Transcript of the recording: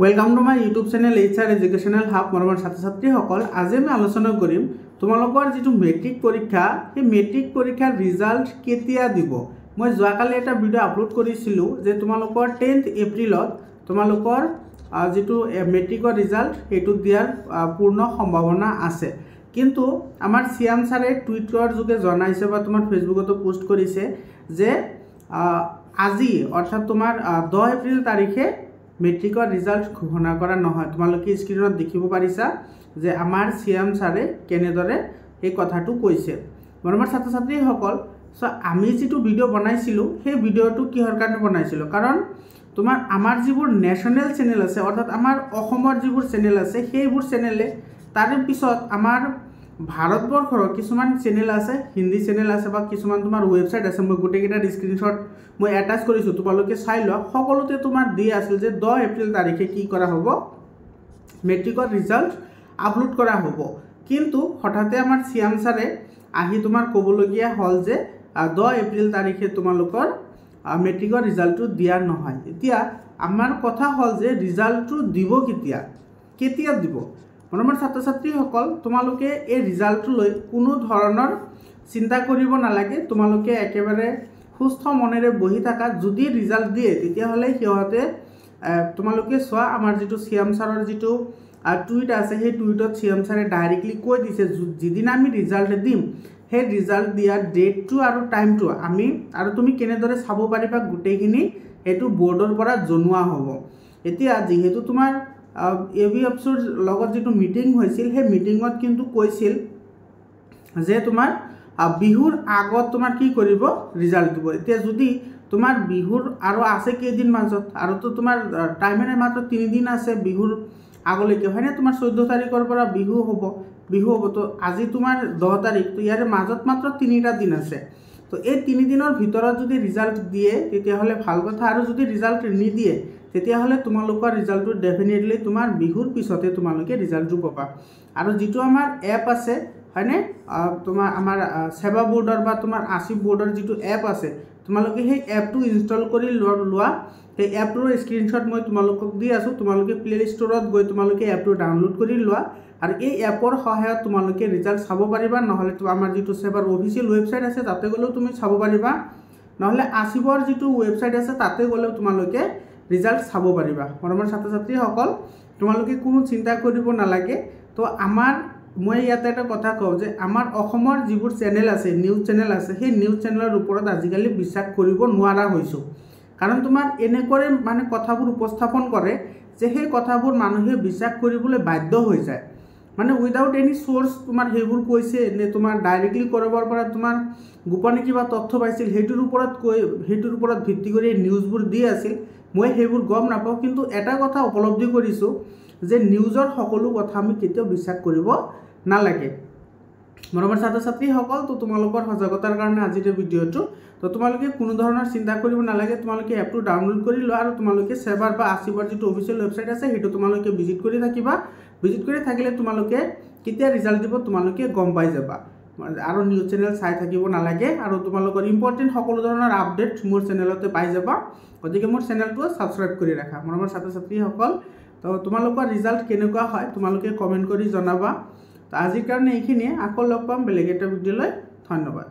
Welcome to my YouTube channel HR educational hub मरমৰ ছাত্ৰ-ছাত্ৰীসকল আজি আমি আলোচনা কৰিম তোমালোকৰ যেটো মেট্ৰিক পৰীক্ষা এই মেট্ৰিক পৰীক্ষাৰ ৰিজাল্ট কেতিয়া দিব। মই যোৱাকালি এটা ভিডিও আপলোড কৰিছিলো যে তোমালোকৰ 10th এপ্ৰিলত তোমালোকৰ যেটো মেট্ৰিকৰ ৰিজাল্ট এটো দিয়াৰ পূৰ্ণ সম্ভাৱনা আছে, কিন্তু আমাৰ সিয়াম ছাৰে টুইটাৰৰ যোগে জনাইছে বা তোমাৰ ফেসবুকতো পোষ্ট কৰিছে যে আজি অৰ্থাৎ তোমাৰ 10 এপ্ৰিল তাৰিখে মেট্ৰিকৰ ৰিজাল্ট ঘোষণা কৰা নহয়। তোমালোকে স্ক্ৰীনত দেখিব পাৰিছা যে আমাৰ সিয়াম ছাৰে কেনেদৰে এই কথাটো কৈছে। মৰমৰ ছাত্ৰ-ছাত্ৰীসকল, আমি যেটো ভিডিও বনাইছিলো সেই ভিডিওটো কিহৰ কাৰণে বনাইছিলো, কাৰণ তোমাৰ আমাৰ যিবোৰ নেশনাল চেনেল আছে অৰ্থাৎ আমাৰ অসমৰ যিবোৰ চেনেল আছে সেইবোৰ চেনেলে তাৰে পিছত আমাৰ ভাৰতবৰ্ষৰ কিছুমান চেনেল আছে, হিন্দী চেনেল আছে বা কিছুমান তোমাৰ ওয়েবসাইট আছে। মই গোটেইকেইটাৰ স্ক্ৰীনশ্বট মই এটাচ কৰিছো, তোমালোকে চাই লোৱা। সকলোতে তোমাৰ দি আছিল যে 10 এপ্ৰিল তাৰিখে কি কৰা হ'ব, মেট্ৰিকৰ ৰিজাল্ট আপলোড কৰা হ'ব। কিন্তু হঠাতে আমাৰ সিয়াম ছাৰে আহি তোমাৰ ক'বলগীয়া হ'ল যে 10 এপ্ৰিল তাৰিখে তোমালোকৰ মেট্ৰিকৰ ৰিজাল্টটো দিয়া নহয়। এতিয়া আমাৰ কথা হ'ল যে ৰিজাল্টটো দিব কেতিয়া দিব। মৰমৰ ছাত্ৰ-ছাত্ৰীসকল, তোমালোকে এই ৰিজাল্টটো লৈ কোনো ধৰণৰ চিন্তা কৰিব নালাগে। তোমালোকে একেবাৰে সুস্থ মনেৰে বহি থাকা। যদি ৰিজাল্ট দিয়ে তেতিয়াহ'লে সিহঁতে তোমালোকে চোৱা আমাৰ যেটো সিয়াম ছাৰৰ যেটো টুইট আছে সেই টুইটত সিয়াম ছাৰে ডাইৰেক্টলি কৈ দিছে যিদিনা আমি ৰিজাল্ট দিম সেই ৰিজাল্ট দিয়া ডেটটো আৰু টাইমটো আমি আৰু তুমি কেনেদৰে চাব পাৰিবা গোটেইখিনি এটো বোৰ্ডৰ পৰা জনোৱা হ'ব। এতিয়া যেহেতু তোমাৰ AVFCৰ লগত যেটো মিটিং হৈছিল সেই মিটিঙত কিন্তু কৈছিল যে তোমাৰ বিহুৰ আগত তোমাৰ কি কৰিব, ৰিজাল্ট দিব। এতিয়া যদি তোমাৰ বিহুৰ আৰু আছে কেইদিন মাজত আৰু তো তোমাৰ টাইমেৰে মাত্ৰ 3 দিন আছে বিহুৰ আগলৈকে, হয়নে? তোমাৰ 14 তাৰিখৰ পৰা বিহু হ'ব তো আজি তোমাৰ 10 তাৰিখ, তো ইয়াৰে মাজত মাত্ৰ 3টা দিন আছে। তো এই 3 দিনৰ ভিতৰত যদি ৰিজাল্ট দিয়ে তেতিয়াহ'লে ভাল কথা, আৰু যদি ৰিজাল্ট নিদিয়ে তেতিয়াহ'লে তোমালোকৰ ৰিজাল্টটো ডেফিনেটলি তোমাৰ বিহুৰ পিছতে তোমালোকে ৰিজাল্টটো পাবা। আৰু যেটো আমাৰ এপ আছে, হয়নে, তোমাৰ আমাৰ সেৱা বোৰ্ডৰ বা তোমাৰ আসিফ বোৰ্ডৰ যেটো এপ আছে, তোমালোকে সেই এপটো ইনষ্টল কৰি লোৱা। সেই এপটোৰ স্ক্ৰীনশ্বট মই তোমালোকক দি আছো। তোমালোকে প্লে ষ্টৰত গৈ তোমালোকে এপটো ডাউনলোড কৰি লোৱা আৰু এই এপৰ সহায়ত তোমালোকে ৰিজাল্ট চাব পাৰিবা। নহ'লে তো আমাৰ যেটো সেৱাৰ অফিচিয়েল ওয়েবসাইট আছে তাতে গ'লেও তুমি চাব পাৰিবা, নহ'লে আসিফৰ যেটো ওয়েবসাইট আছে তাতে গ'লেও তোমালোকে ৰিজাল্ট চাব পাৰিবা। মৰমৰ ছাত্ৰ-ছাত্ৰীসকল, তোমালোকে কোনো চিন্তা কৰিব নালাগে। তো মই ইয়াতে এটা কথা কওঁ যে আমাৰ অসমৰ যিবোৰ চেনেল আছে, নিউজ চেনেল আছে, সেই নিউজ চেনেলৰ ওপৰত আজিকালি বিশ্বাস কৰিব নোৱাৰা হৈছো। কাৰণ তোমাৰ এনেকৈ মানে কথাবোৰ উপস্থাপন কৰে যে সেই কথাবোৰ মানুহে বিশ্বাস কৰিবলৈ বাধ্য হৈ যায়, মানে উইদাউট এনি সোৰ্স তোমাৰ সেইবোৰ কৈছে নে তোমাৰ ডাইৰেক্টলি কৰবাৰ পৰা তোমাৰ গোপনে কিবা তথ্য পাইছিল সেইটোৰ ওপৰত ভিত্তি কৰি নিউজবোৰ দি আছিল। মই সেইবোৰ গম নাপাওঁ, কিন্তু এটা কথা উপলব্ধি কৰিছো যে নিউজৰ সকলো কথা আমি কেতিয়াও বিশ্বাস কৰিব নালাগে। মৰমৰ ছাত্ৰ-ছাত্ৰীসকল, তো তোমালোকৰ সজাগতাৰ কাৰণে আজিৰ ভিডিওটো। তো তোমালোকে কোনো ধৰণৰ চিন্তা কৰিব নালাগে। তোমালোকে এপটো ডাউনলোড কৰি লোৱা আৰু তোমালোকে সেৱাৰ বা আসিফৰ যেটো অফিচিয়েল ওয়েবসাইট আছে সেইটো তোমালোকে ভিজিট কৰি থাকিবা। ভিজিট কৰি থাকিলে তোমালোকে কেতিয়া ৰিজাল্ট দিব তোমালোকে গম পাই যাবা। আৰু নিউজ চেনেল চাই থাকিব নালাগে, আৰু তোমালোকৰ ইম্পৰ্টেন্ট সকলো ধৰণৰ আপডেট মোৰ চেনেলতে পাই যাবা। গতিকে মোৰ চেনেলটো সাবস্ক্ৰাইব কৰি ৰাখা। মৰমৰ ছাত্ৰ-ছাত্ৰীসকল, তো তোমালোকৰ ৰিজাল্ট কেনেকুৱা হয় তোমালোকে কমেন্ট কৰি জনাবা। তো আজিৰ কাৰণে এইখিনিয়ে, আকৌ লগ পাম বেলেগ এটা ভিডিঅ'লৈ। ধন্যবাদ।